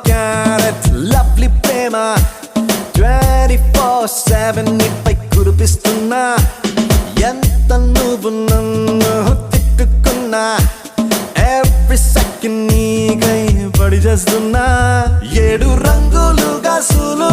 carrot lovely ప్రేమ 24/7 నీపై కురిపిస్తున్నా ఎంత నువ్వు నన్ను తిట్టుకున్నా ఎవ్రీ సెకండ్ నీకై పడి చేస్తున్నా 7 రంగులుగా సులు